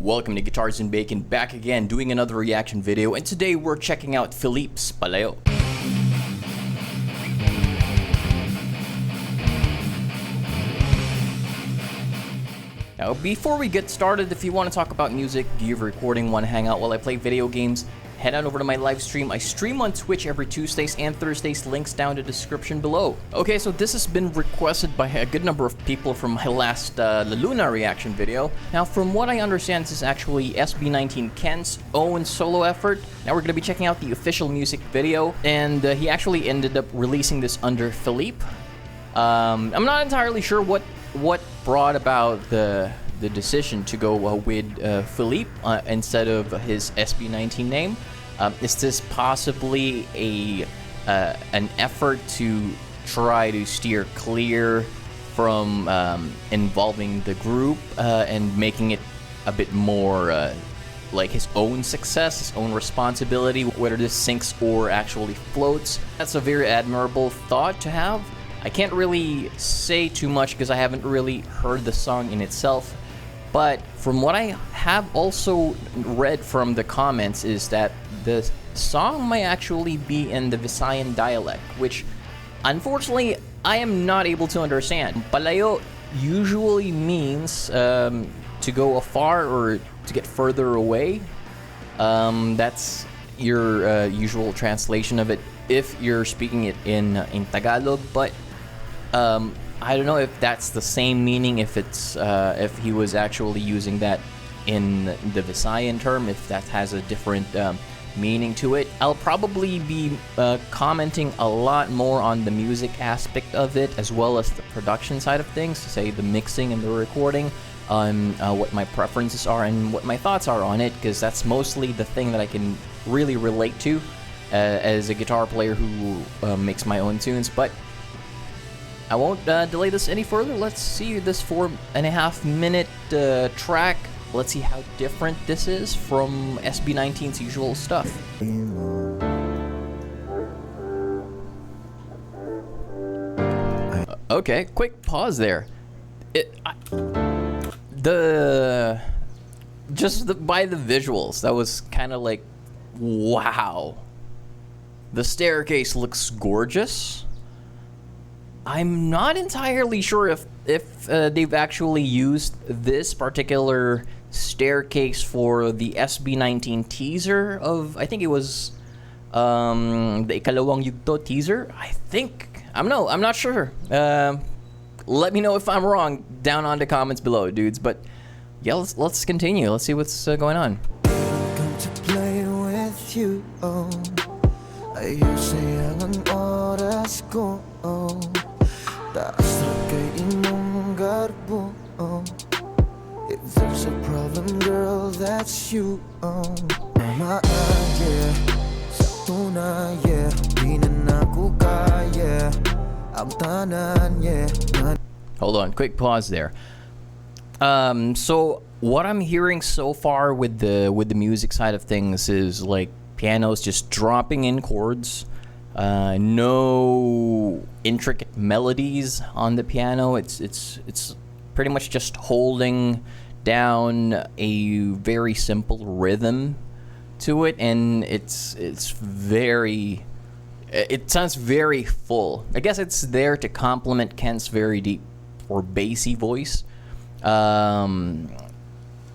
Welcome to Guitars and Bacon, back again doing another reaction video, and today we're checking out Felip's Palayo. Now before we get started, if you want to talk about music, give recording, want to hang out while I play video games, head on over to my live stream. I stream on Twitch every Tuesdays and Thursdays, links down in the description below. Okay, so this has been requested by a good number of people from my last La Luna reaction video. Now from what I understand, this is actually SB19 Ken's own solo effort. Now we're going to be checking out the official music video, and he actually ended up releasing this under Felip. I'm not entirely sure what brought about the decision to go with Felip instead of his SB19 name. Is this possibly an effort to try to steer clear from involving the group and making it a bit more like his own success, his own responsibility, whether this sinks or actually floats? That's a very admirable thought to have. I can't really say too much because I haven't really heard the song in itself, but from what I have also read from the comments is that the song might actually be in the Visayan dialect, which unfortunately I am not able to understand. Palayo usually means to go afar or to get further away. That's your usual translation of it if you're speaking it in Tagalog, but I don't know if that's the same meaning, if it's if he was actually using that in the Visayan term, if that has a different meaning to it. I'll probably be commenting a lot more on the music aspect of it, as well as the production side of things, say the mixing and the recording, on what my preferences are and what my thoughts are on it, because that's mostly the thing that I can really relate to as a guitar player who makes my own tunes. But I won't delay this any further. Let's see this 4.5 minute track. Let's see how different this is from SB19's usual stuff. Okay, quick pause there. By the visuals, that was kind of like, wow. The staircase looks gorgeous. I'm not entirely sure if they've actually used this particular staircase for the SB19 teaser of, I think it was the Ikalawang Yugto teaser. I'm not sure. Let me know if I'm wrong down on the comments below, dudes. But yeah, let's continue. Let's see what's going on. Come to play with you. Ayusin ang oras ko. Taas na kay imong garbo. If there's a problem, girl, that's you. Mama, yeah. Sakto na, yeah. Di na ako kaya. Ang tanan, yeah. Hold on, quick pause there. So what I'm hearing so far with the music side of things is like piano's just dropping in chords. No intricate melodies on the piano. It's pretty much just holding down a very simple rhythm to it, and it sounds very full. I guess it's there to complement Ken's very deep or bassy voice. I'm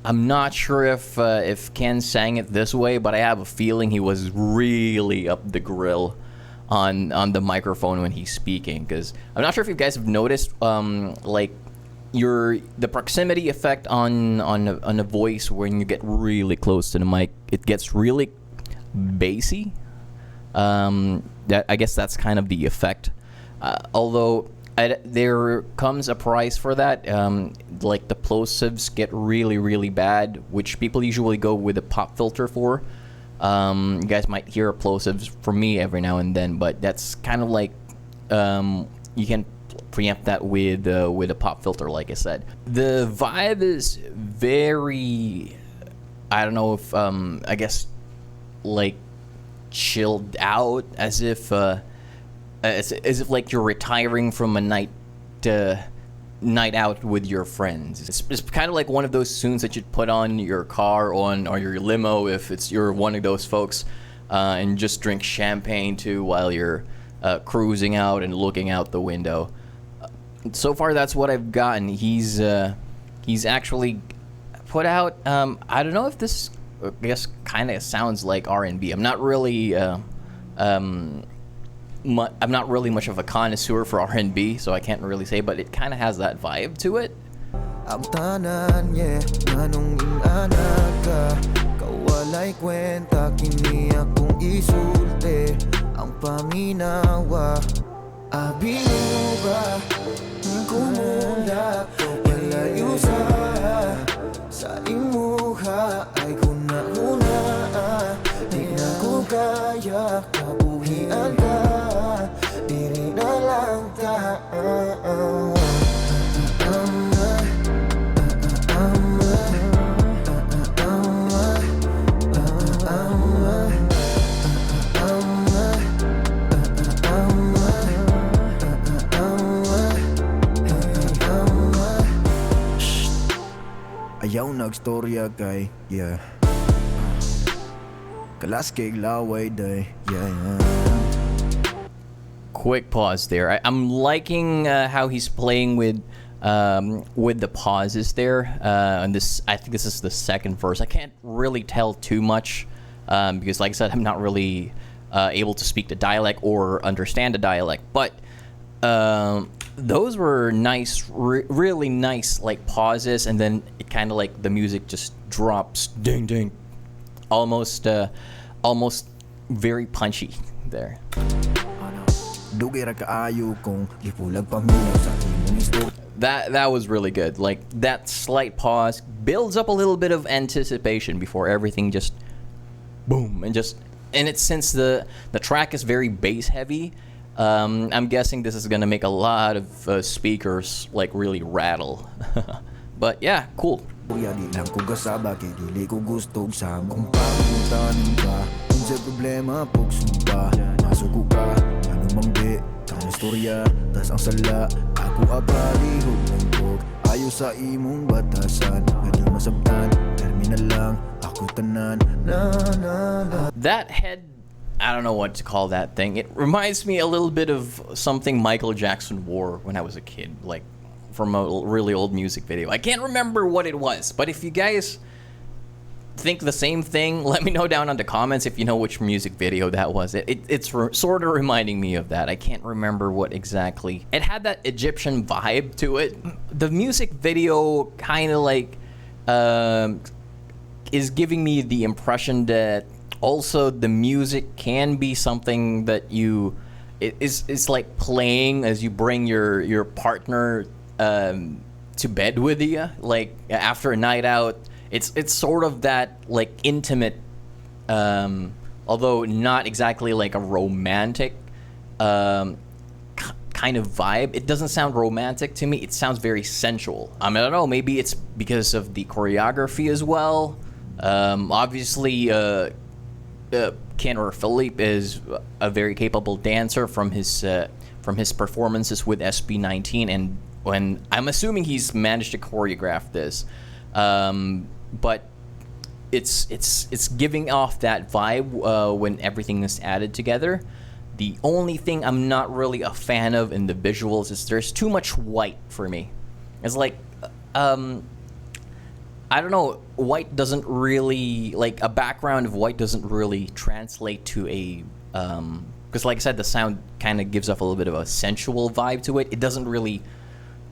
not sure if Ken sang it this way, but I have a feeling he was really up the grill on the microphone when he's speaking, because I'm not sure if you guys have noticed like the proximity effect on a voice when you get really close to the mic, it gets really bassy. I guess that's kind of the effect. Although there comes a price for that. Like the plosives get really bad, which people usually go with a pop filter for. You guys might hear plosives from me every now and then, but that's kind of like you can preempt that with a pop filter, like I said. The vibe is very, I don't know if I guess like chilled out, as if like you're retiring from a night night out with your friends. It's kind of like one of those tunes that you'd put on your car or your limo if you're one of those folks, and just drink champagne too while you're cruising out and looking out the window. So far, that's what I've gotten. He's actually put out. I don't know if this, I guess, kind of sounds like R&B. I'm not really. I'm not really much of a connoisseur for R&B, so I can't really say, but it kind of has that vibe to it. Ang tanan, yeah, anong inanak ka? Kawalay kwenta, kini akong isulti. Ang paminawa, abino ba? Kumula ko palayo sa imuha ay kuna-una. Di na ko kaya kabuhian ka. Diri na lang ta. Ayaw nagstorya kay, yeah. Kalas kay laway day, yeah. Quick pause there. I'm liking how he's playing with the pauses there. And this, I think this is the second verse. I can't really tell too much because, like I said, I'm not really able to speak the dialect or understand the dialect. But those were nice, really nice, like pauses, and then it kind of like the music just drops, ding ding, almost very punchy there. That was really good. Like that slight pause builds up a little bit of anticipation before everything just boom and it's since the track is very bass heavy. I'm guessing this is gonna make a lot of speakers like really rattle. But yeah, cool. That head, I don't know what to call that thing. It reminds me a little bit of something Michael Jackson wore when I was a kid, like from a really old music video. I can't remember what it was, but if you guys think the same thing, let me know down in the comments if you know which music video that was. It's sort of reminding me of that. I can't remember what exactly. It had that Egyptian vibe to it. The music video kind of like is giving me the impression that also the music can be something that it's like playing as you bring your partner to bed with you, like after a night out. It's sort of that like intimate, although not exactly like a romantic kind of vibe. It doesn't sound romantic to me. It sounds very sensual. I mean, I don't know. Maybe it's because of the choreography as well. Obviously, Ken or Felip is a very capable dancer from his performances with SB19, and when I'm assuming he's managed to choreograph this. But it's giving off that vibe when everything is added together. The only thing I'm not really a fan of in the visuals is there's too much white for me. It's like I don't know, white doesn't really, like a background of white doesn't really translate to a because like I said, the sound kind of gives off a little bit of a sensual vibe to it. It doesn't really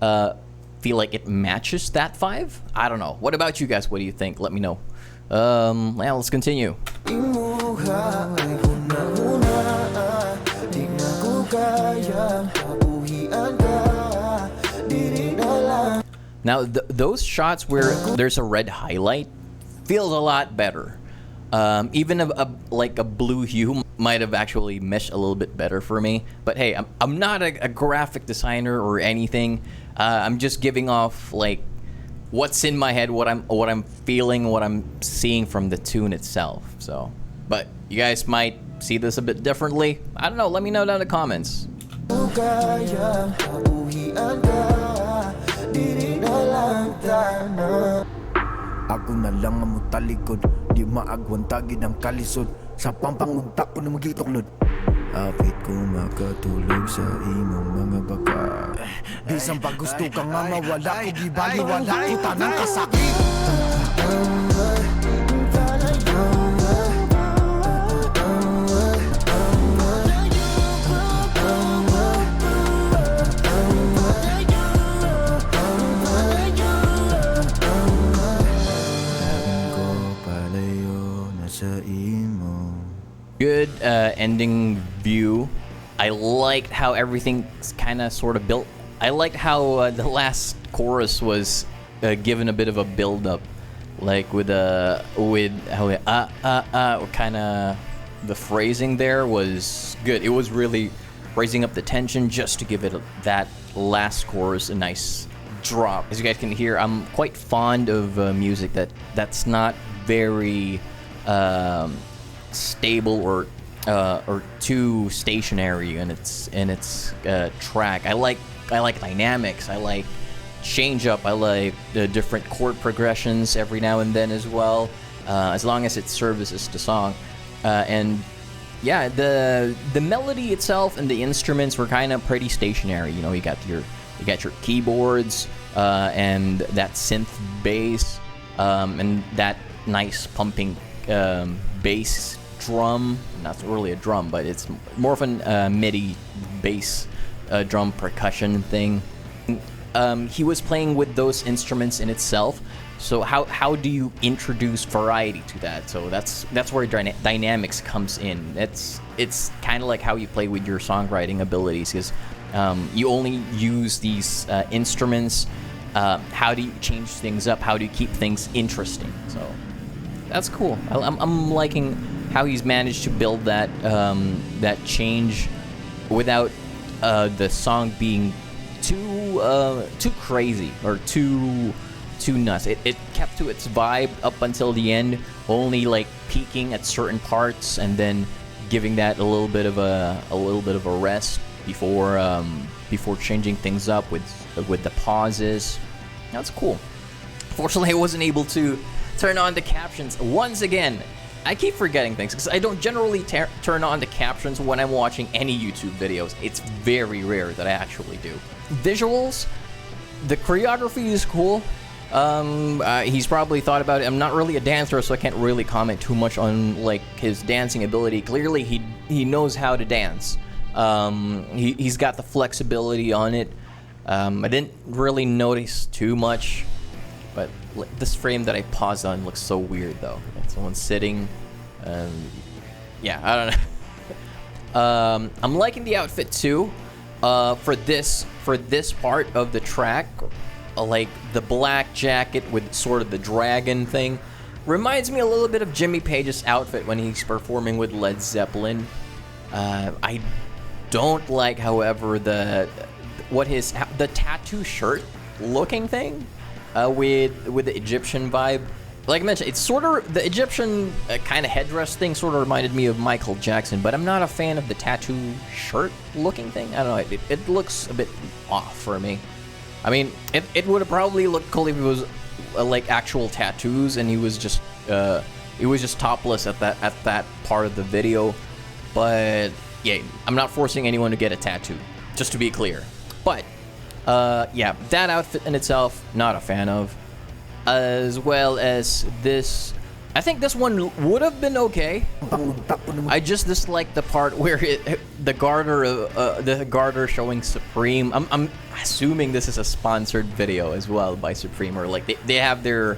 feel like it matches that vibe. I don't know. What about you guys? What do you think? Let me know. Yeah, let's continue. Now, those shots where there's a red highlight feels a lot better. Even like a blue hue might have actually meshed a little bit better for me. But hey, I'm not a graphic designer or anything. I'm just giving off like what's in my head, what I'm feeling, what I'm seeing from the tune itself. So, but you guys might see this a bit differently. I don't know. Let me know down in the comments. bintana. Ako na lang ang mutalikod, di maagwantagid ang kalisod. Sa pampangugtak ko na magituklod. Apit ko makatulog sa imong mga baka. Bisang pag gusto ka nga mawala ko, gibali wala ko tanang kasakit. Palayo na sa imo. Good ending view. I liked how everything's kind of sort of built. I liked how the last chorus was given a bit of a build up, like with how kind of the phrasing there was good. It was really raising up the tension just to give it that last chorus a nice drop. As you guys can hear, I'm quite fond of music that's not very stable or too stationary in its track. I like dynamics. I like change up. I like the different chord progressions every now and then as well, as long as it services the song. And yeah, the melody itself and the instruments were kind of pretty stationary. You know, you got your keyboards and that synth bass and that nice pumping bass drum. Not really a drum, but it's more of a MIDI bass drum percussion thing. He was playing with those instruments in itself. So how do you introduce variety to that? So that's where dynamics comes in. It's kind of like how you play with your songwriting abilities, because you only use these instruments. How do you change things up? How do you keep things interesting? So that's cool. I'm liking how he's managed to build that change without the song being too crazy or too nuts. It kept to its vibe up until the end, only like peaking at certain parts and then giving that a little bit of a rest before changing things up with the pauses. That's cool. Fortunately, I wasn't able to turn on the captions once again. I keep forgetting things because I don't generally turn on the captions when I'm watching any YouTube videos. It's very rare that I actually do. Visuals, the choreography is cool. He's probably thought about it. I'm not really a dancer, so I can't really comment too much on like his dancing ability. Clearly, he knows how to dance. He's got the flexibility on it. I didn't really notice too much, but this frame that I paused on looks so weird though. Like someone's sitting. Yeah, I don't know. I'm liking the outfit too. For this part of the track, like the black jacket with sort of the dragon thing, reminds me a little bit of Jimmy Page's outfit when he's performing with Led Zeppelin. I don't like, however, the tattoo shirt looking thing with the Egyptian vibe. Like I mentioned, it's sort of the Egyptian kind of headdress thing sort of reminded me of Michael Jackson, but I'm not a fan of the tattoo shirt looking thing. I don't know, it looks a bit off for me. I mean, it would have probably looked cool if it was like actual tattoos and he was just topless at that part of the video. But yeah, I'm not forcing anyone to get a tattoo, just to be clear. But yeah, that outfit in itself, not a fan of. As well as this, I think this one would have been okay. I just dislike the part where the garter showing Supreme. I'm assuming this is a sponsored video as well by Supreme, or like they have their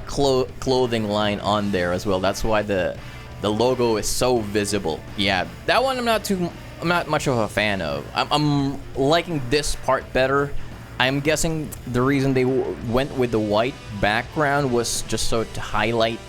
clothing line on there as well. That's why the logo is so visible. Yeah, that one I'm not much of a fan of. I'm liking this part better. I'm guessing the reason they went with the white background was just so to highlight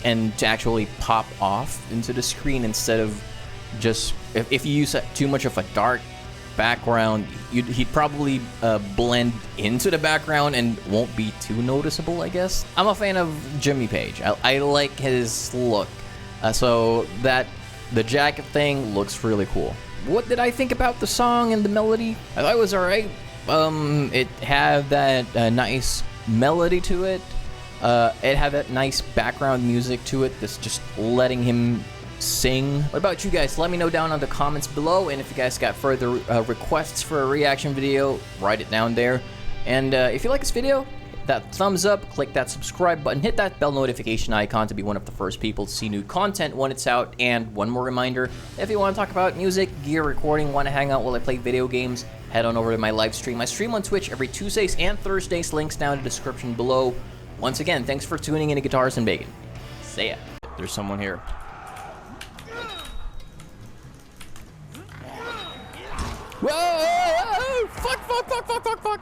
and to actually pop off into the screen instead of just if you use too much of a dark background, he'd probably blend into the background and won't be too noticeable, I guess. I'm a fan of Jimmy Page. I like his look. So the jacket thing looks really cool. What did I think about the song and the melody? I thought it was alright. It had that nice melody to it. It had that nice background music to it. That's just letting him sing. What about you guys? Let me know down in the comments below. And if you guys got further requests for a reaction video, write it down there. And if you like this video, hit that thumbs up, click that subscribe button, hit that bell notification icon to be one of the first people to see new content when it's out. And one more reminder, if you want to talk about music, gear, recording, want to hang out while I play video games, head on over to my live stream. I stream on Twitch every Tuesdays and Thursdays. Links down in the description below. Once again, thanks for tuning in to Guitars and Bacon. See ya. There's someone here. Whoa! Fuck, fuck, fuck, fuck, fuck, fuck!